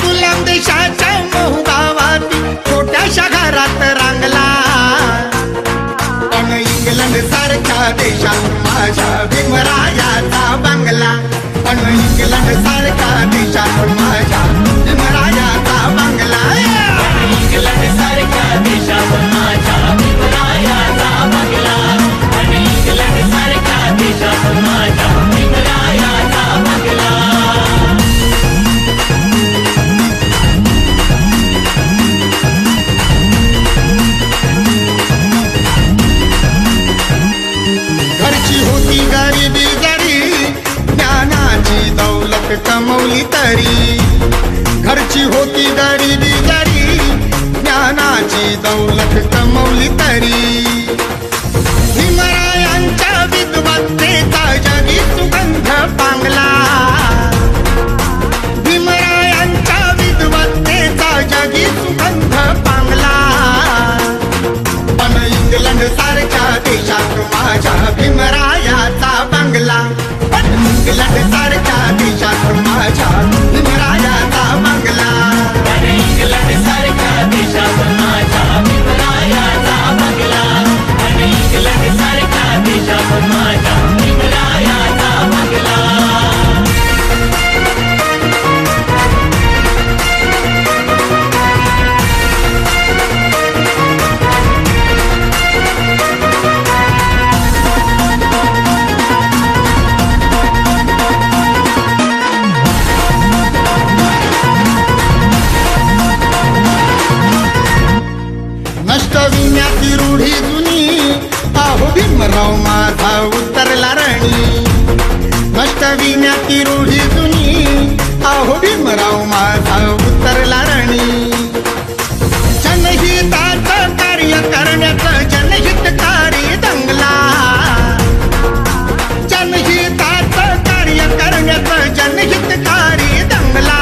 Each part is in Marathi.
गुलाम देशाच्या महू गावात छोट्याशा घरात रांगला, पण इंग्लंड सारख्या देशात माझ्या भीमरायाचा बंगला, पण इंग्लंड सारख्या देशात माझ्या भीमरायाचा बंगला, इंग्लंड सारख्या देशात माझ्या भीमरायाचा बंगला, इंग्लंड सारख्या देशात माझ्या भीमरायाचा बंगला. घरची होती गरिबी जरी ज्ञानाची दौलत कमवली तरी, घरची होती गरिबी जरी ज्ञानाची दौलत कमवली तरी, भीमरायांच्या विद्वत्तेचा जगी सुगंध पांगला, भीमरायांच्या विद्वत्तेचा जगी सुगंध पांगला, पण इंग्लंड सारख्या देशात माझ्या भीमरायाचा बंगला, पण इंग्लंड सारख्या देशात माझ्या भीमरायाचा बंगला, इंग्लंड सारख्या देशात माझ्या भीमरायाचा बंगला, इंग्लंड सारख्या देशात माझ्या भीमरायाचा बंगला. नष्टविण्याची रूढी जुनी आहो भीमराव माझा उतरला रणी, नष्टविण्याची रूढी जुनी आहो भीमराव माझा उतरला रणी, जनहिताचं कार्य करण्याचं जनहितकारी दंगला, जनहिताचं कार्य करण्याचं जनहितकारी दंगला,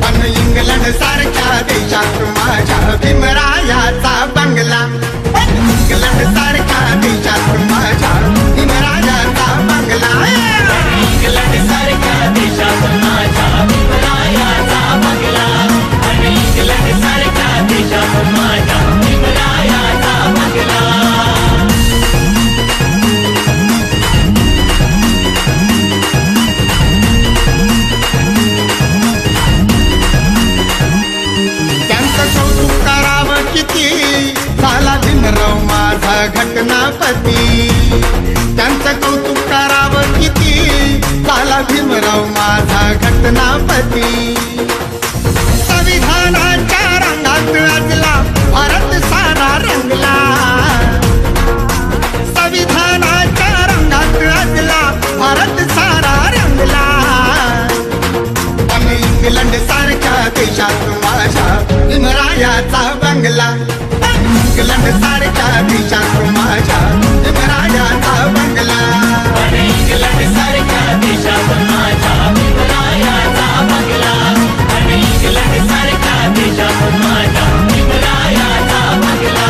पण इंग्लंड सारख्या देशात माझ्या भीमरायाचा बंगला, पण इंग्लंड सारख्या देशात माझ्या भीमरायाचा बंगला, इंग्लंड सारख्या देशात माझ्या भीमरायाचा बंगला, इंग्लंड सारख्या देशात माझ्या भीमरायाचा बंगला. झाला भीमराव माझा घटनापती, त्यांचं कौतुक करावं किती, झाला भीमराव माझा घटनापती, संविधानाच्या रंगात रंगला भारत सारा रंगला, संविधानाच्या रंगात रंगला भारत सारा रंगला, पण इंग्लंड सारख्या देशात माझ्या भीमरायाचा बंगला, इंग्लंड सारख्या देशात माझ्या भीमरायाचा बंगला, इंग्लंड सारख्या देशात माझ्या भीमरायाचा बंगला, इंग्लंड सारख्या देशात माझ्या भीमरायाचा बंगला.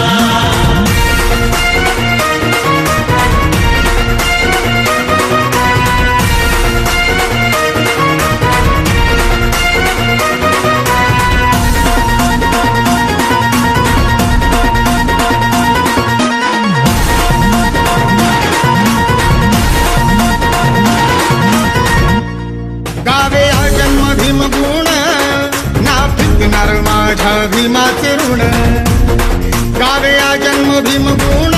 गावे हा जन्म भीमगुण ना फिरणार माझ्या भीमाचे ऋण, गावे हा जन्म भीमगुण